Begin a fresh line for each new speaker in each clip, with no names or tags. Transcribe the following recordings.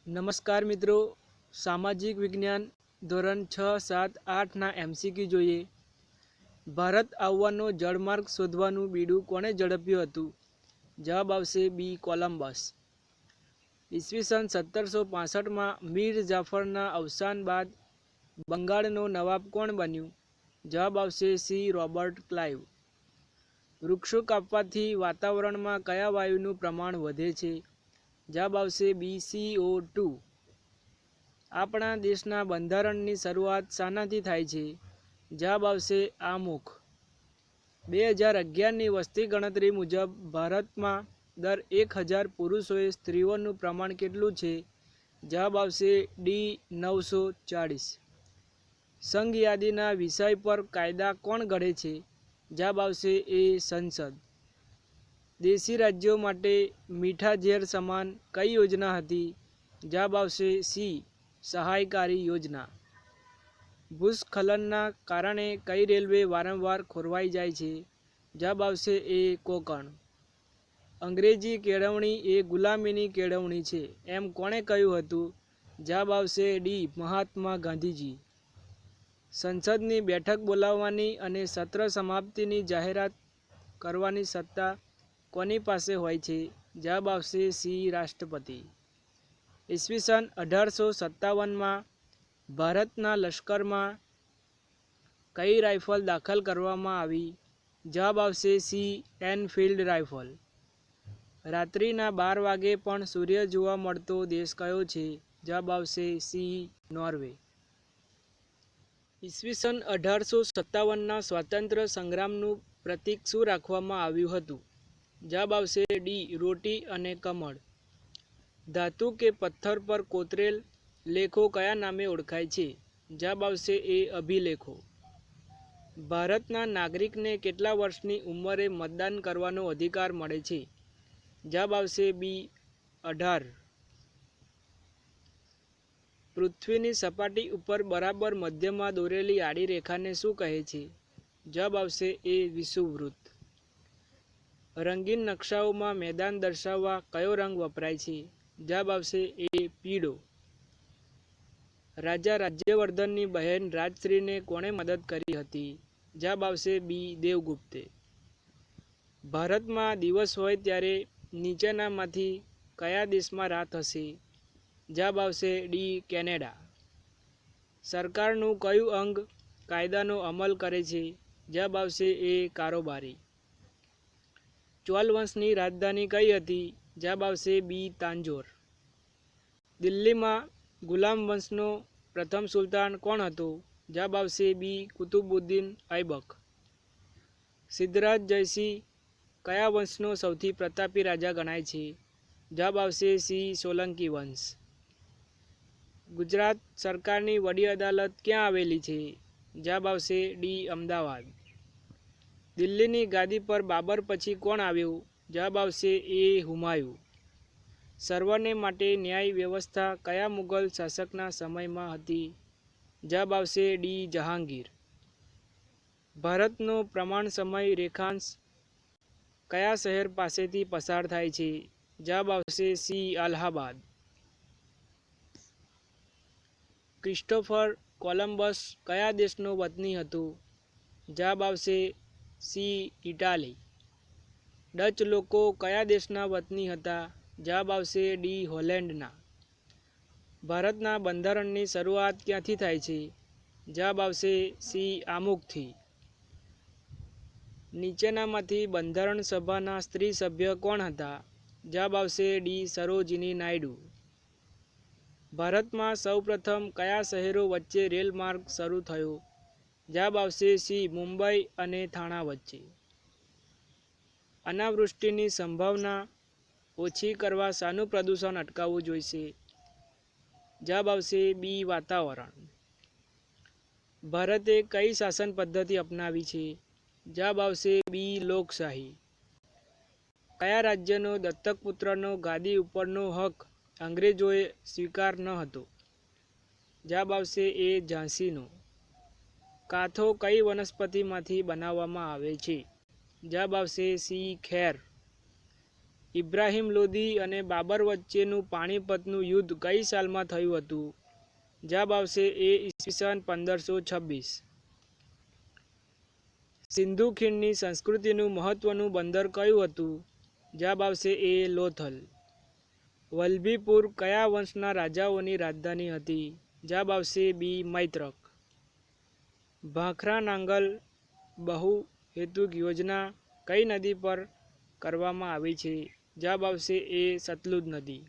નમસ્કાર મિત્રો, સામાજિક વિજ્ઞાન ધોરણ 6, 7, 8ના MCQ જોઈએ. ભારત આવવાનો જળમાર્ગ શોધવાનું બીડું કોણે ઝડપ્યું હતું? જવાબ આવશે બી. કોલંબસ. ઈસવીસન 1765માં મીર જાફરના અવસાન બાદ બંગાળનો નવાબ કોણ બન્યું? જવાબ આવશે સી. Robert Clive. વૃક્ષો કાપવાથી વાતાવરણમાં કયા વાયુનું પ્રમાણ વધે છે? જવાબ આવશે બી. CO2. આપણા દેશના બંધારણની શરૂઆત શાનાથી થાય છે? જવાબ આવશે આમુખ. 2011ની વસ્તી ગણતરી મુજબ ભારતમાં દર 1000 પુરુષોએ સ્ત્રીઓનું પ્રમાણ કેટલું છે? જવાબ આવશે ડી. 940. સંઘ યાદીના વિષય પર કાયદા કોણ ઘડે છે? જવાબ આવશે એ. સંસદ. દેશી રાજ્યો માટે મીઠા ઝેર સમાન કઈ યોજના હતી? જવાબ આવશે સી. સહાયકારી યોજના. ભૂસ્ખલનના કારણે કઈ રેલવે વારંવાર ખોરવાઈ જાય છે? જવાબ આવશે એ. કોંકણ. અંગ્રેજી કેળવણી એ ગુલામીની કેળવણી છે એમ કોણે કહ્યું હતું? જવાબ આવશે ડી. મહાત્મા ગાંધીજી. સંસદની બેઠક બોલાવવાની અને સત્ર સમાપ્તિની જાહેરાત કરવાની સત્તા કોની પાસે હોય છે? જવાબ આવશે સી. રાષ્ટ્રપતિ. ઈસવીસન 1857માં ભારતના લશ્કરમાં કઈ રાઇફલ દાખલ કરવામાં આવી? જવાબ આવશે સી. Enfield rifle. રાત્રિના 12 વાગે પણ સૂર્ય જોવા મળતો દેશ કયો છે? જવાબ આવશે સી. નોર્વે. ઈસવીસન 1857ના સ્વાતંત્ર્ય સંગ્રામનું પ્રતીક શું રાખવામાં આવ્યું હતું? જવાબ આવશે ડી. રોટી અને કમળ. ધાતુ કે પથ્થર પર કોતરેલ લેખો કયા નામે ઓળખાય છે? જવાબ આવશે એ. અભિલેખો. ભારતના નાગરિકને કેટલા વર્ષની ઉંમરે મતદાન કરવાનો અધિકાર મળે છે? જવાબ આવશે બી. 18. પૃથ્વીની સપાટી ઉપર બરાબર મધ્યમાં દોરેલી આડી રેખાને શું કહે છે? જવાબ આવશે એ. વિષુવવૃત્ત. રંગીન નકશાઓમાં મેદાન દર્શાવવા કયો રંગ વપરાય છે? જવાબ આવશે એ. પીળો. રાજા રાજ્યવર્ધનની બહેન રાજશ્રીને કોણે મદદ કરી હતી? જવાબ આવશે બી. દેવગુપ્તે. ભારતમાં દિવસ હોય ત્યારે નીચેનામાંથી કયા દેશમાં રાત હશે? જવાબ આવશે ડી. કેનેડા. સરકારનું કયું અંગ કાયદાનો અમલ કરે છે? જવાબ આવશે એ. કારોબારી. ચોલ વંશની રાજધાની કઈ હતી? જવાબ આવશે બી. તાંજોર. દિલ્હીમાં ગુલામ વંશનો પ્રથમ સુલતાન કોણ હતો? જવાબ આવશે બી. કુતુબુદ્દીન ઐબક. સિદ્ધરાજ જયસિંહ કયા વંશનો સૌથી પ્રતાપી રાજા ગણાય છે? જવાબ આવશે સી. સોલંકી વંશ. ગુજરાત સરકારની વડી અદાલત ક્યાં આવેલી છે? જવાબ આવશે ડી. અમદાવાદ. દિલ્હીની ગાદી પર બાબર પછી કોણ આવ્યું? જવાબ આવશે એ. હુમાયુ. સર્વને માટે ન્યાય વ્યવસ્થા કયા મુગલ શાસકના સમયમાં હતી? જવાબ આવશે ડી. જહાંગીર. ભારતનો પ્રમાણ સમય રેખાંશ કયા શહેર પાસેથી પસાર થાય છે? જવાબ આવશે સી. અલ્હાબાદ. ક્રિસ્ટોફર કોલંબસ કયા દેશનો વતની હતો? જવાબ આવશે સી. ઇટાલી. ડચ લોકો કયા દેશના વતની હતા? જવાબ આવશે ડી. હોલેન્ડના. ભારતના બંધારણની શરૂઆત ક્યાંથી થાય છે? જવાબ આવશે સી. આમુખથી. નીચેનામાંથી બંધારણ સભાના સ્ત્રી સભ્ય કોણ હતા? જવાબ આવશે ડી. સરોજિની નાયડુ. ભારતમાં સૌપ્રથમ કયા શહેરો વચ્ચે રેલમાર્ગ શરૂ થયો? જવાબ આવશે સી. મુંબઈ અને થાણા વચ્ચે. અનાવૃષ્ટિની સંભાવના ઓછી કરવા શાનું પ્રદૂષણ અટકાવવું જોઈશે? જવાબ આવશે બી. વાતાવરણ. ભારતે કઈ શાસન પદ્ધતિ અપનાવી છે? જવાબ આવશે બી. લોકશાહી. કયા રાજ્યનો દત્તકપુત્રનો ગાદી ઉપરનો હક અંગ્રેજોએ સ્વીકાર ન હતો? જવાબ આવશે એ. ઝાંસીનો. કાથો કઈ વનસ્પતિમાંથી બનાવવામાં આવે છે? જવાબ આવશે સી. ખેર. ઇબ્રાહિમ લોદી અને બાબર વચ્ચેનું પાણીપતનું યુદ્ધ કઈ સાલમાં થયું હતું? જવાબ આવશે એ ઈસવીસન 1526. સિંધુ ખીણની સંસ્કૃતિનું મહત્વનું બંદર કયું હતું? જવાબ આવશે એ લોથલ. વલ્લભીપુર કયા વંશના રાજાઓની રાજધાની હતી? જવાબ આવશે બી મૈત્રક. ભાખરા નાંગલ બહુહેતુક યોજના કઈ નદી પર કરવામાં આવી છે? જવાબ આવશે એ સતલુજ નદી.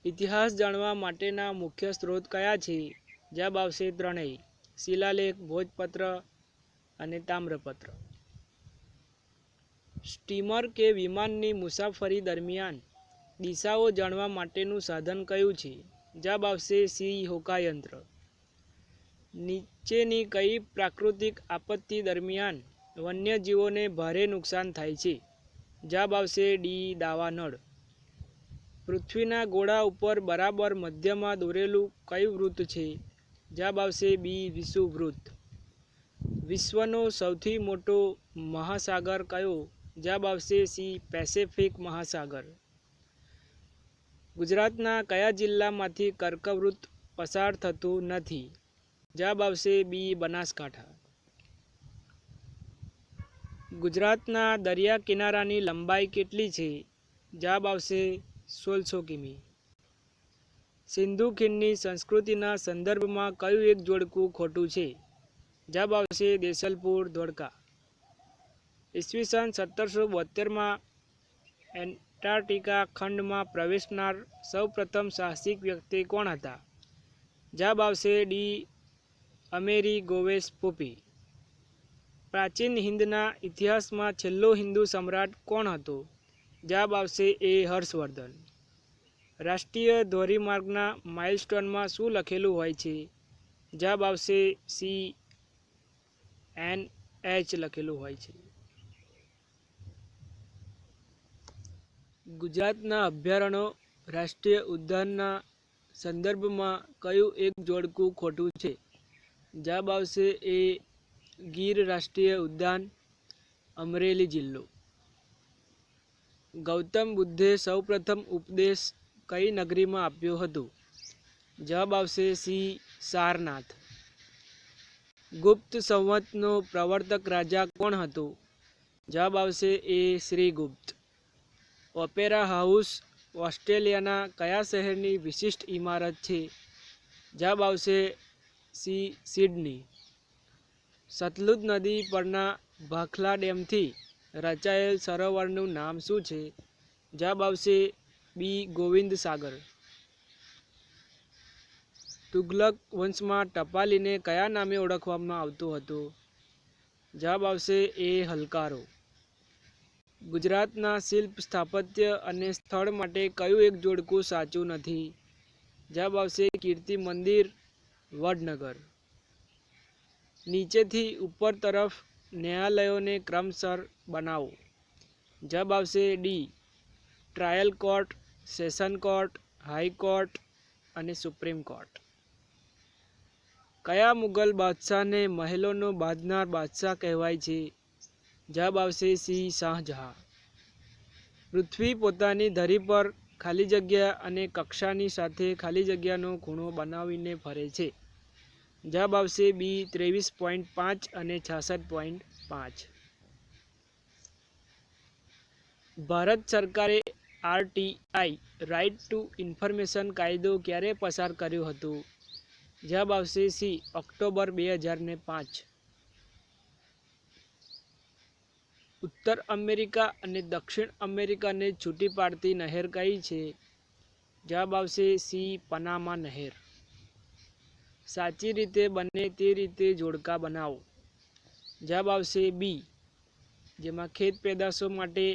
ઇતિહાસ જાણવા માટેના મુખ્ય સ્ત્રોત કયા છે? જવાબ આવશે ત્રણેય: શિલાલેખ, ભોજપત્ર અને તામ્રપત્ર. સ્ટીમર કે વિમાનની મુસાફરી દરમિયાન દિશાઓ જાણવા માટેનું સાધન કયું છે? જવાબ આવશે સી હોકાયંત્ર. નીચેની કઈ પ્રાકૃતિક આપત્તિ દરમિયાન વન્યજીવોને ભારે નુકસાન થાય છે? જવાબ આવશે ડી દાવાનળ. પૃથ્વીના ગોળા ઉપર બરાબર મધ્યમાં દોરેલું કયું વૃત્ત છે? જવાબ આવશે બી વિષુવવૃત્ત. વિશ્વનો સૌથી મોટો મહાસાગર કયો? જવાબ આવશે સી પેસેફિક મહાસાગર. ગુજરાતના કયા જિલ્લામાંથી કર્કવૃત્ત પસાર થતું નથી? જવાબ આવશે બી બનાસકાંઠા. ગુજરાતના દરિયા કિનારાની લંબાઈ કેટલી છે? જવાબ આવશે 1600 કિમી. સિંધુ ખીણની સંસ્કૃતિના સંદર્ભમાં કયું એક જોડકું ખોટું છે? જવાબ આવશે દેસલપુર ધોળકા. ઈસવીસન 1772માં એન્ટાર્કટિકા ખંડમાં પ્રવેશનાર સૌપ્રથમ સાહસિક વ્યક્તિ કોણ હતા? જવાબ આવશે ડી અમેરિગો વેસ્પુપી. પ્રાચીન હિંદના ઇતિહાસમાં છેલ્લો હિન્દુ સમ્રાટ કોણ હતો? જવાબ આવશે એ હર્ષવર્ધન. રાષ્ટ્રીય ધોરીમાર્ગના માઇલસ્ટોનમાં શું લખેલું હોય છે? જવાબ આવશે સી NH લખેલું હોય છે. ગુજરાતના અભયારણ્યો રાષ્ટ્રીય ઉદ્યાનના સંદર્ભમાં કયું એક જોડકું ખોટું છે? જવાબ આવશે એ ગીર રાષ્ટ્રીય ઉદ્યાન, અમરેલી જિલ્લો. ગૌતમ બુદ્ધે સૌપ્રથમ ઉપદેશ કઈ નગરીમાં આપ્યો હતો? જવાબ આવશે સી સારનાથ. ગુપ્ત સંવતનો પ્રવર્તક રાજા કોણ હતો? જવાબ આવશે એ શ્રીગુપ્ત. ઓપેરા હાઉસ ઓસ્ટ્રેલિયાના કયા શહેરની વિશિષ્ટ ઇમારત છે? જવાબ આવશે સી સિડની. સતલુજ નદી પરના ભાખલા ડેમથી રચાયેલ સરોવરનું નામ શું છે? જવાબ આવશે બી ગોવિંદ સાગર. તુગલક વંશમાં ટપાલીને કયા નામે ઓળખવામાં આવતો હતો? જવાબ આવશે એ હલકારો. ગુજરાતના શિલ્પ, સ્થાપત્ય અને સ્થળ માટે કયું એક જોડકું સાચું નથી? જવાબ આવશે કીર્તિ મંદિર, વડનગર. નીચેથી ઉપર તરફ ન્યાયાલયોને ક્રમશર બનાવો. જવાબ આવશે D trial court, session court, high court અને સુપ્રીમ કોર્ટ. કયા મુગલ બાદશાહને મહેલોનો બાંધનાર બાદશાહ કહેવાય છે? જવાબ આવશે સી શાહજહાં. પૃથ્વી પોતાની ધરી પર ખાલી જગ્યા અને કક્ષાની સાથે ખાલી જગ્યાનો ખૂણો બનાવીને ફરે છે. જવાબ આવશે બી 23.5 અને 66.5. ભારત સરકારે RTI રાઇટ ટુ ઇન્ફોર્મેશન કાયદો ક્યારે પસાર કર્યો હતો? જવાબ આવશે સી ઓક્ટોબર 2005. ઉત્તર અમેરિકા અને દક્ષિણ અમેરિકાને છૂટી પાડતી નહેર કઈ છે? જવાબ આવશે સી પનામા નહેર. સાચી રીતે બને તે રીતે જોડકા બનાવો. જવાબ આવશે બી, જેમાં ખેત પેદાશો માટે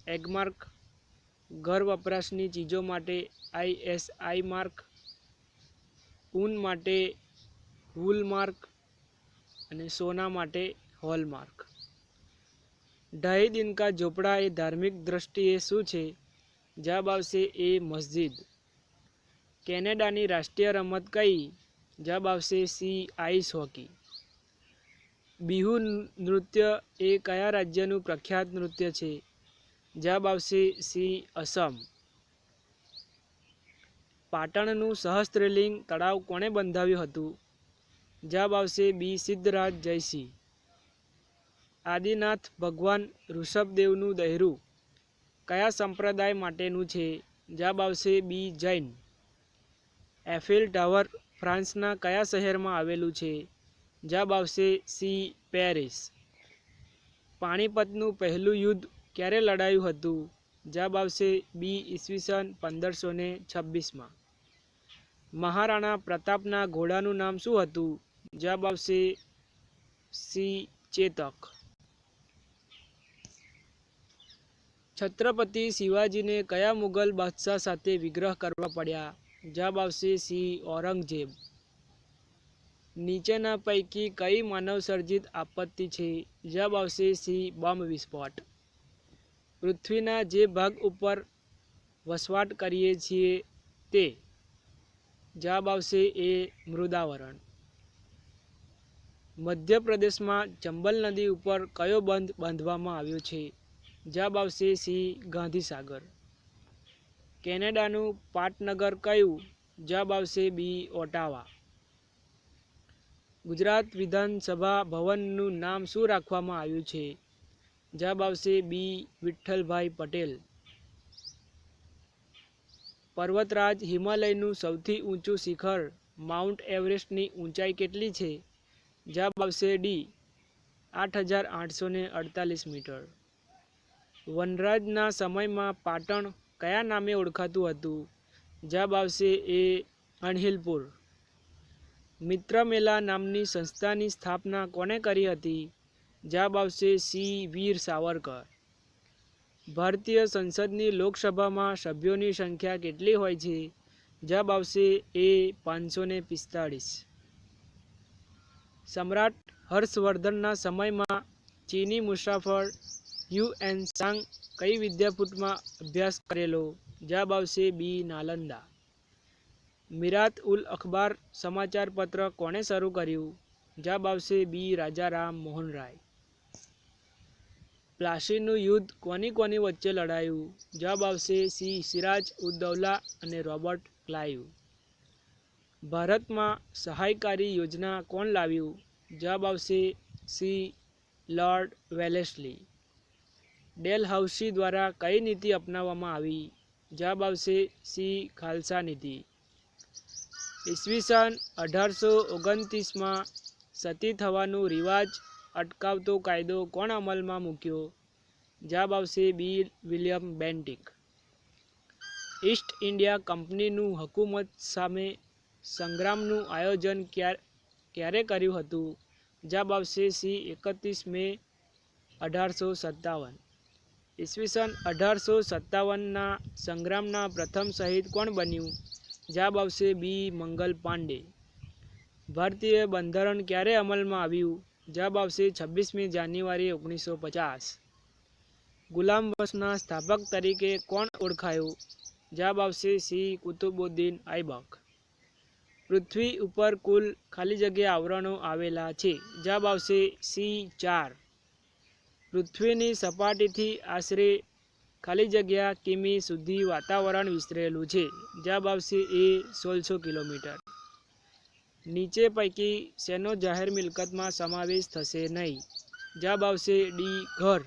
એગમાર્ક, ઘર વપરાશની ચીજો માટે ISI માર્ક, ઊન માટે વૂલ માર્ક અને સોના માટે હોલમાર્ક. ઢાઈ દિન કા ઝોપડા એ ધાર્મિક દ્રષ્ટિએ શું છે? જવાબ આવશે એ મસ્જિદ. કેનેડાની રાષ્ટ્રીય રમત કઈ? જવાબ આવશે સી આઈસ હોકી. બિહુ નૃત્ય એ કયા રાજ્યનું પ્રખ્યાત નૃત્ય છે? જવાબ આવશે સી અસમ. પાટણનું સહસ્ત્રલિંગ તળાવ કોણે બંધાવ્યું હતું? જવાબ આવશે બી સિદ્ધરાજ જયસિંહ. આદિનાથ ભગવાન ઋષભદેવનું દહેરું કયા સંપ્રદાય માટેનું છે? જવાબ આવશે બી જૈન. એફિલ ટાવર ફ્રાન્સના કયા શહેરમાં આવેલું છે? જવાબ આવશે સી પેરિસ. પાણીપતનું પહેલું યુદ્ધ ક્યારે લડાયું હતું? જવાબ આવશે બી ઈસવીસન 1526. મહારાણા પ્રતાપના ઘોડાનું નામ શું હતું? જવાબ આવશે સી ચેતક. છત્રપતિ શિવાજીને કયા મુગલ બાદશાહ સાથે વિગ્રહ કરવા પડ્યા? જવાબ આવશે સી ઔરંગઝેબ. નીચેના પૈકી કઈ માનવસર્જિત આપત્તિ છે? જવાબ આવશે સી બોમ્બ વિસ્ફોટ. પૃથ્વીના જે ભાગ ઉપર વસવાટ કરીએ છીએ તે? જવાબ આવશે એ મૃદાવરણ. મધ્યપ્રદેશમાં ચંબલ નદી ઉપર કયો બંધ બાંધવામાં આવ્યો છે? જવાબ આવશે સી ગાંધીસાગર. કેનેડાનું પાટનગર કયું? જવાબ આવશે બી ઓટાવા. ગુજરાત વિધાનસભા ભવનનું નામ શું રાખવામાં આવ્યું છે? જવાબ આવશે બી વિઠ્ઠલભાઈ પટેલ. પર્વતરાજ હિમાલયનું સૌથી ઊંચું શિખર માઉન્ટ એવરેસ્ટની ઊંચાઈ કેટલી છે? જવાબ આવશે ડી 8848 મીટર. વનરાજના સમયમાં પાટણ કયા નામે ઓળખાતું હતું? જવાબ આવશે એ અણહિલપુર. મિત્રમેલા નામની સંસ્થાની સ્થાપના કોણે કરી હતી? જવાબ આવશે સી વીર સાવરકર. ભારતીય સંસદની લોકસભામાં સભ્યોની સંખ્યા કેટલી હોય છે? જવાબ આવશે એ 545. સમ્રાટ હર્ષવર્ધનના સમયમાં ચીની મુસાફર યુએન સાંગ કઈ વિદ્યાપીઠમાં અભ્યાસ કરેલો? જવાબ આવશે બી નાલંદા. મિરાત ઉલ અખબાર સમાચાર પત્ર કોણે શરૂ કર્યું? જવાબ આવશે બી રાજા રામ મોહન રાય. પ્લાસીનું યુદ્ધ કોની વચ્ચે લડાયું? જવાબ આવશે સી સિરાજ ઉદ્દૌલા અને રોબર્ટ ક્લાઇવ. ભારતમાં સહાયકારી યોજના કોણ લાવ્યું? જવાબ આવશે સી લોર્ડ વેલેસ્લી. ડેલહાઉસી દ્વારા કઈ નીતિ અપનાવવામાં આવી? જવાબ આવશે સી ખાલસા નીતિ. ઈસવીસન 1829માં સતી થવાનું રિવાજ અટકાવતો કાયદો કોણ અમલમાં મૂક્યો? જવાબ આવશે બી વિલિયમ બેન્ટિક. ઈસ્ટ ઇન્ડિયા કંપનીનું હકુમત સામે સંગ્રામનું આયોજન ક્યારે કર્યું હતું? જવાબ આવશે સી 31 મે 1857. ઈસવીસન 1857ના સંગ્રામના પ્રથમ શહીદ કોણ બન્યું? જવાબ આવશે બી મંગલ પાંડે. ભારતીય બંધારણ ક્યારે અમલમાં આવ્યું? જવાબ આવશે 26મી જાન્યુઆરી 1950. ગુલામ વંશના સ્થાપક તરીકે કોણ ઓળખાયો? જવાબ આવશે સી કુતુબુદ્દીન ઐબક. પૃથ્વી ઉપર કુલ ખાલી જગ્યા આવરણો આવેલા છે? જવાબ આવશે સી 4. પૃથ્વીની સપાટીથી આશરે ખાલી જગ્યા કિમી સુધી વાતાવરણ વિસ્તરેલું છે? જવાબ આવશે એ 1600 કિલોમીટર. નીચે પૈકી શેનો જાહેર મિલકતમાં સમાવેશ થશે નહીં? જવાબ આવશે ડી ઘર.